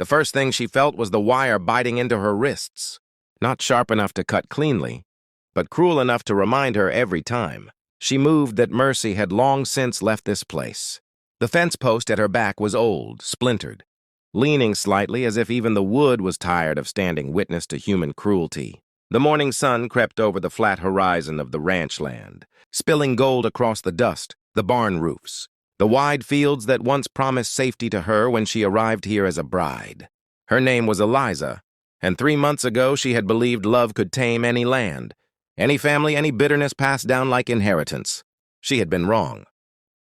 The first thing she felt was the wire biting into her wrists. Not sharp enough to cut cleanly, but cruel enough to remind her every time. She moved that Mercy had long since left this place. The fence post at her back was old, splintered, leaning slightly as if even the wood was tired of standing witness to human cruelty. The morning sun crept over the flat horizon of the ranch land, spilling gold across the dust, the barn roofs, the wide fields that once promised safety to her when she arrived here as a bride. Her name was Eliza, and 3 months ago she had believed love could tame any land, any family, any bitterness passed down like inheritance. She had been wrong.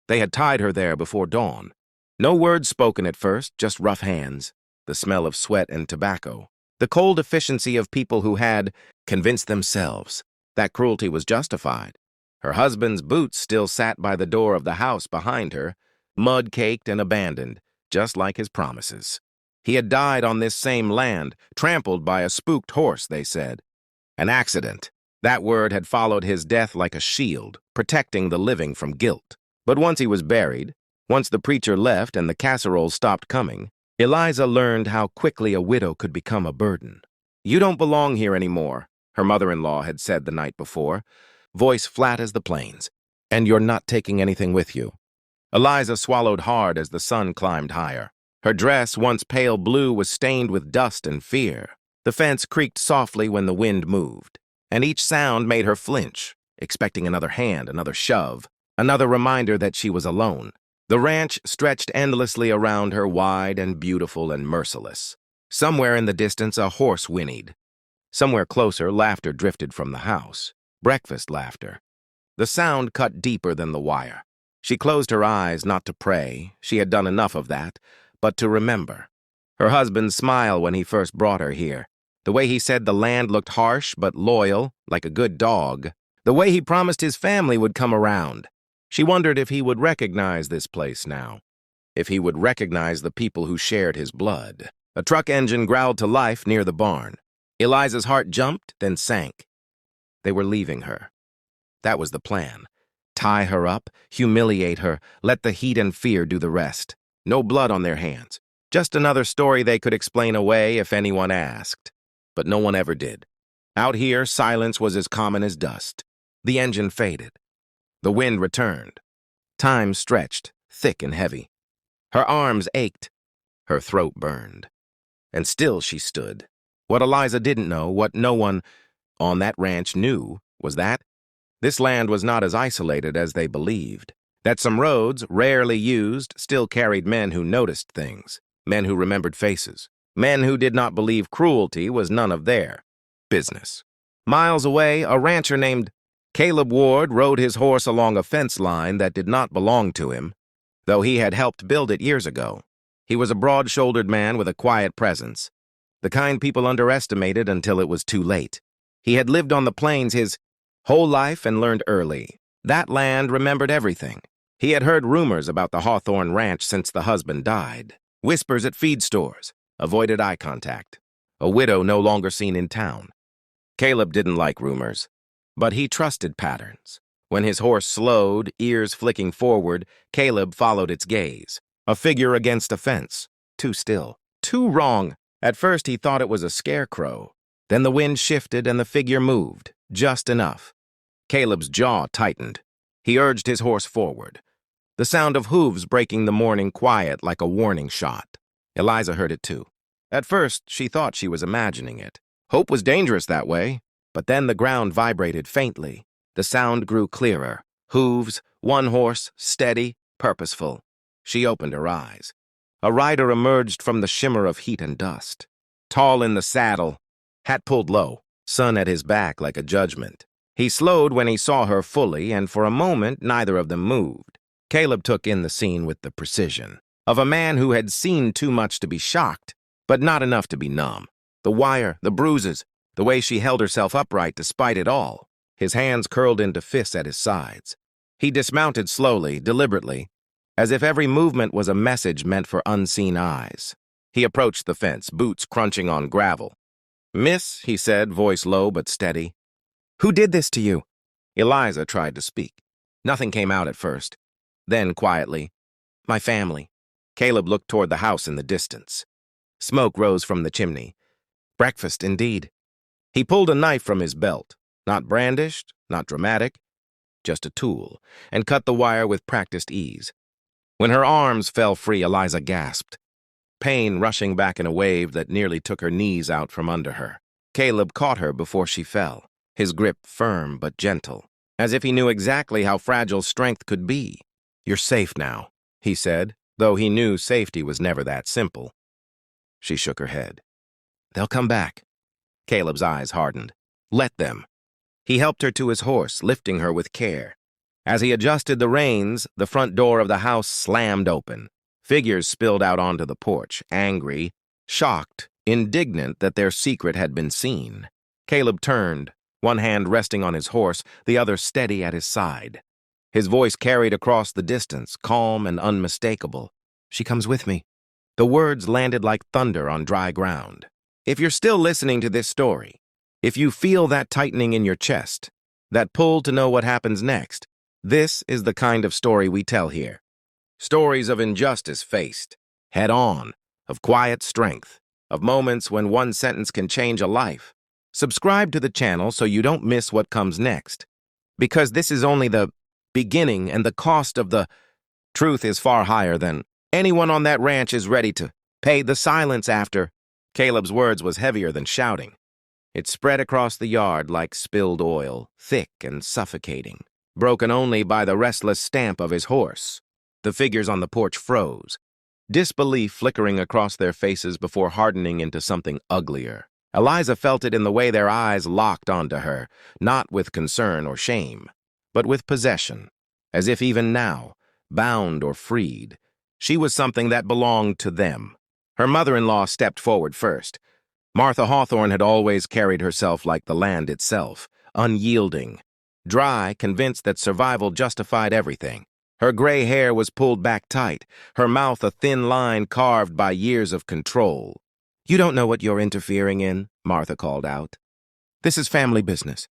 They had tied her there before dawn. No words spoken at first, just rough hands, the smell of sweat and tobacco, the cold efficiency of people who had convinced themselves that cruelty was justified. Her husband's boots still sat by the door of the house behind her, mud-caked and abandoned, just like his promises. He had died on this same land, trampled by a spooked horse, they said. An accident. That word had followed his death like a shield, protecting the living from guilt. But once he was buried, once the preacher left and the casseroles stopped coming, Eliza learned how quickly a widow could become a burden. "You don't belong here anymore," her mother-in-law had said the night before, voice flat as the plains. "And you're not taking anything with you." Eliza swallowed hard as the sun climbed higher. Her dress, once pale blue, was stained with dust and fear. The fence creaked softly when the wind moved, and each sound made her flinch, expecting another hand, another shove, another reminder that she was alone. The ranch stretched endlessly around her, wide and beautiful and merciless. Somewhere in the distance, a horse whinnied. Somewhere closer, laughter drifted from the house. Breakfast laughter. The sound cut deeper than the wire. She closed her eyes, not to pray, she had done enough of that, but to remember. Her husband's smile when he first brought her here. The way he said the land looked harsh but loyal, like a good dog. The way he promised his family would come around. She wondered if he would recognize this place now. If he would recognize the people who shared his blood. A truck engine growled to life near the barn. Eliza's heart jumped, then sank. They were leaving her. That was the plan. Tie her up, humiliate her, let the heat and fear do the rest. No blood on their hands. Just another story they could explain away if anyone asked. But no one ever did. Out here, silence was as common as dust. The engine faded. The wind returned. Time stretched, thick and heavy. Her arms ached. Her throat burned. And still she stood. What Eliza didn't know, what no one on that ranch knew, was that this land was not as isolated as they believed. That some roads, rarely used, still carried men who noticed things, men who remembered faces, men who did not believe cruelty was none of their business. Miles away, a rancher named Caleb Ward rode his horse along a fence line that did not belong to him, though he had helped build it years ago. He was a broad-shouldered man with a quiet presence, the kind people underestimated until it was too late. He had lived on the plains his whole life and learned early. That land remembered everything. He had heard rumors about the Hawthorne Ranch since the husband died. Whispers at feed stores, avoided eye contact. A widow no longer seen in town. Caleb didn't like rumors, but he trusted patterns. When his horse slowed, ears flicking forward, Caleb followed its gaze. A figure against a fence. Too still. Too wrong. At first he thought it was a scarecrow. Then the wind shifted and the figure moved, just enough. Caleb's jaw tightened. He urged his horse forward. The sound of hooves breaking the morning quiet like a warning shot. Eliza heard it too. At first, she thought she was imagining it. Hope was dangerous that way. But then the ground vibrated faintly. The sound grew clearer. Hooves, one horse, steady, purposeful. She opened her eyes. A rider emerged from the shimmer of heat and dust. Tall in the saddle, hat pulled low, sun at his back like a judgment. He slowed when he saw her fully, and for a moment neither of them moved. Caleb took in the scene with the precision of a man who had seen too much to be shocked, but not enough to be numb. The wire, the bruises, the way she held herself upright despite it all. His hands curled into fists at his sides. He dismounted slowly, deliberately, as if every movement was a message meant for unseen eyes. He approached the fence, boots crunching on gravel. "Miss," he said, voice low but steady. "Who did this to you?" Eliza tried to speak. Nothing came out at first. Then, quietly, "My family." Caleb looked toward the house in the distance. Smoke rose from the chimney. Breakfast, indeed. He pulled a knife from his belt, not brandished, not dramatic, just a tool, and cut the wire with practiced ease. When her arms fell free, Eliza gasped, pain rushing back in a wave that nearly took her knees out from under her. Caleb caught her before she fell, his grip firm but gentle, as if he knew exactly how fragile strength could be. "You're safe now," he said, though he knew safety was never that simple. She shook her head. "They'll come back." Caleb's eyes hardened. "Let them." He helped her to his horse, lifting her with care. As he adjusted the reins, the front door of the house slammed open. Figures spilled out onto the porch, angry, shocked, indignant that their secret had been seen. Caleb turned, one hand resting on his horse, the other steady at his side. His voice carried across the distance, calm and unmistakable. "She comes with me." The words landed like thunder on dry ground. If you're still listening to this story, if you feel that tightening in your chest, that pull to know what happens next, this is the kind of story we tell here. Stories of injustice faced, head on, of quiet strength, of moments when one sentence can change a life. Subscribe to the channel so you don't miss what comes next, because this is only the beginning, and the cost of the truth is far higher than anyone on that ranch is ready to pay. The silence after Caleb's words was heavier than shouting. It spread across the yard like spilled oil, thick and suffocating, broken only by the restless stamp of his horse. The figures on the porch froze, disbelief flickering across their faces before hardening into something uglier. Eliza felt it in the way their eyes locked onto her, not with concern or shame, but with possession, as if even now, bound or freed, she was something that belonged to them. Her mother-in-law stepped forward first. Martha Hawthorne had always carried herself like the land itself, unyielding, dry, convinced that survival justified everything. Her gray hair was pulled back tight, her mouth a thin line carved by years of control. "You don't know what you're interfering in," Martha called out. "This is family business."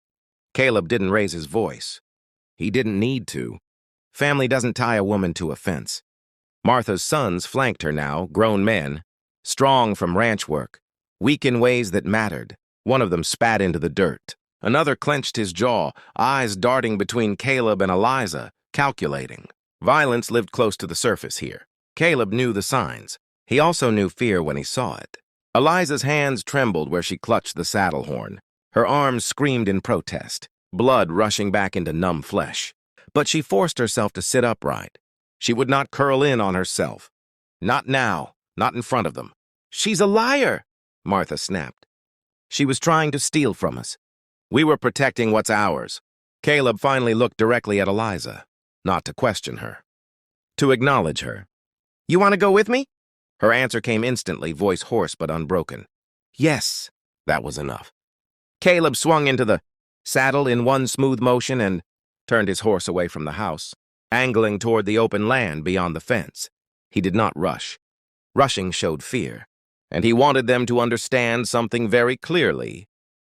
Caleb didn't raise his voice. He didn't need to. Family doesn't tie a woman to a fence. Martha's sons flanked her now, grown men, strong from ranch work, weak in ways that mattered. One of them spat into the dirt. Another clenched his jaw, eyes darting between Caleb and Eliza, calculating. Violence lived close to the surface here. Caleb knew the signs. He also knew fear when he saw it. Eliza's hands trembled where she clutched the saddle horn. Her arms screamed in protest, blood rushing back into numb flesh. But she forced herself to sit upright. She would not curl in on herself. Not now, not in front of them. "She's a liar," Martha snapped. "She was trying to steal from us. We were protecting what's ours." Caleb finally looked directly at Eliza, not to question her, to acknowledge her. "You want to go with me?" Her answer came instantly, voice hoarse but unbroken. "Yes." That was enough. Caleb swung into the saddle in one smooth motion and turned his horse away from the house, angling toward the open land beyond the fence. He did not rush. Rushing showed fear, and he wanted them to understand something very clearly.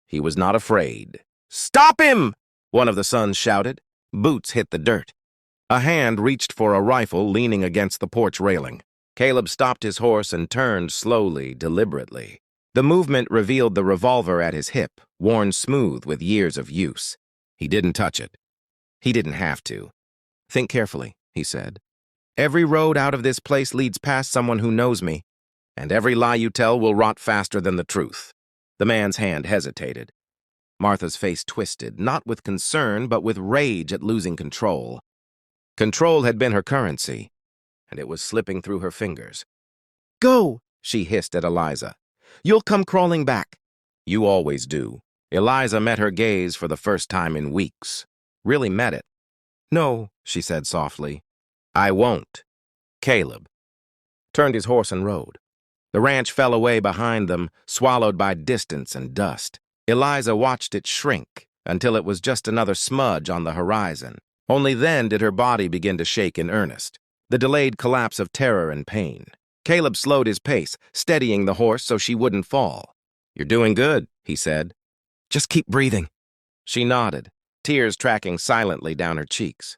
He was not afraid. "Stop him!" one of the sons shouted. Boots hit the dirt. A hand reached for a rifle leaning against the porch railing. Caleb stopped his horse and turned slowly, deliberately. The movement revealed the revolver at his hip, worn smooth with years of use. He didn't touch it. He didn't have to. "Think carefully," he said. "Every road out of this place leads past someone who knows me, and every lie you tell will rot faster than the truth." The man's hand hesitated. Martha's face twisted, not with concern, but with rage at losing control. Control had been her currency, and it was slipping through her fingers. "Go," she hissed at Eliza. "You'll come crawling back." "You always do." Eliza met her gaze for the first time in weeks. Really met it. "No," she said softly. "I won't." Caleb turned his horse and rode. The ranch fell away behind them, swallowed by distance and dust. Eliza watched it shrink until it was just another smudge on the horizon. Only then did her body begin to shake in earnest, the delayed collapse of terror and pain. Caleb slowed his pace, steadying the horse so she wouldn't fall. "You're doing good," he said. "Just keep breathing." She nodded, tears tracking silently down her cheeks.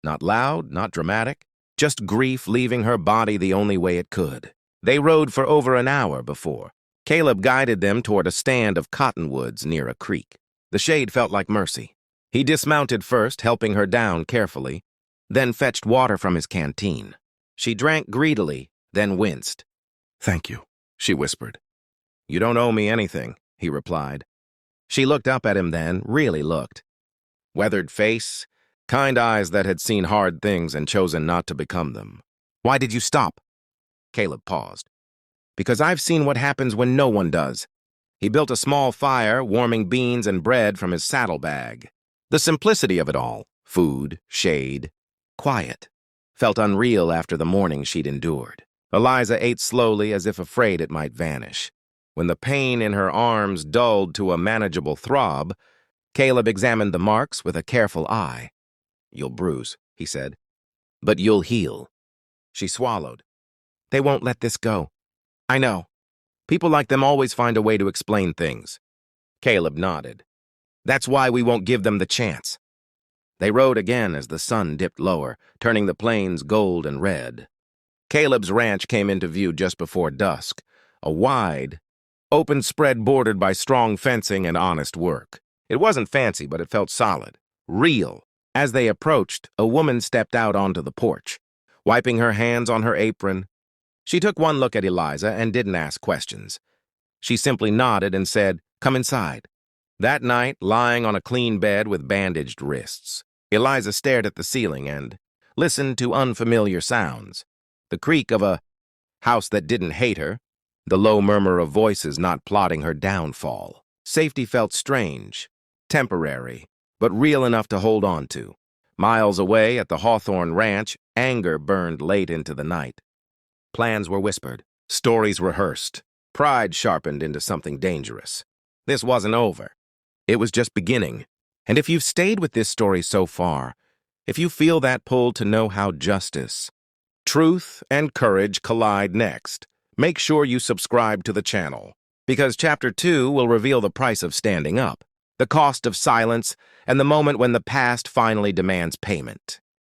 Not loud, not dramatic, just grief leaving her body the only way it could. They rode for over an hour before Caleb guided them toward a stand of cottonwoods near a creek. The shade felt like mercy. He dismounted first, helping her down carefully, then fetched water from his canteen. She drank greedily, then winced. "Thank you," she whispered. "You don't owe me anything," he replied. She looked up at him then, really looked. Weathered face, kind eyes that had seen hard things and chosen not to become them. "Why did you stop?" Caleb paused. "Because I've seen what happens when no one does." He built a small fire, warming beans and bread from his saddlebag. The simplicity of it all, food, shade, quiet, felt unreal after the morning she'd endured. Eliza ate slowly as if afraid it might vanish. When the pain in her arms dulled to a manageable throb, Caleb examined the marks with a careful eye. "You'll bruise," he said, "but you'll heal." She swallowed. "They won't let this go." "I know. People like them always find a way to explain things." Caleb nodded. "That's why we won't give them the chance." They rode again as the sun dipped lower, turning the plains gold and red. Caleb's ranch came into view just before dusk, a wide, open spread bordered by strong fencing and honest work. It wasn't fancy, but it felt solid, real. As they approached, a woman stepped out onto the porch, wiping her hands on her apron. She took one look at Eliza and didn't ask questions. She simply nodded and said, "Come inside." That night, lying on a clean bed with bandaged wrists, Eliza stared at the ceiling and listened to unfamiliar sounds. The creak of a house that didn't hate her, the low murmur of voices not plotting her downfall. Safety felt strange, temporary, but real enough to hold on to. Miles away at the Hawthorne Ranch, anger burned late into the night. Plans were whispered, stories rehearsed, pride sharpened into something dangerous. This wasn't over. It was just beginning. And if you've stayed with this story so far, if you feel that pull to know how justice, truth, and courage collide next, make sure you subscribe to the channel, because Chapter 2 will reveal the price of standing up, the cost of silence, and the moment when the past finally demands payment.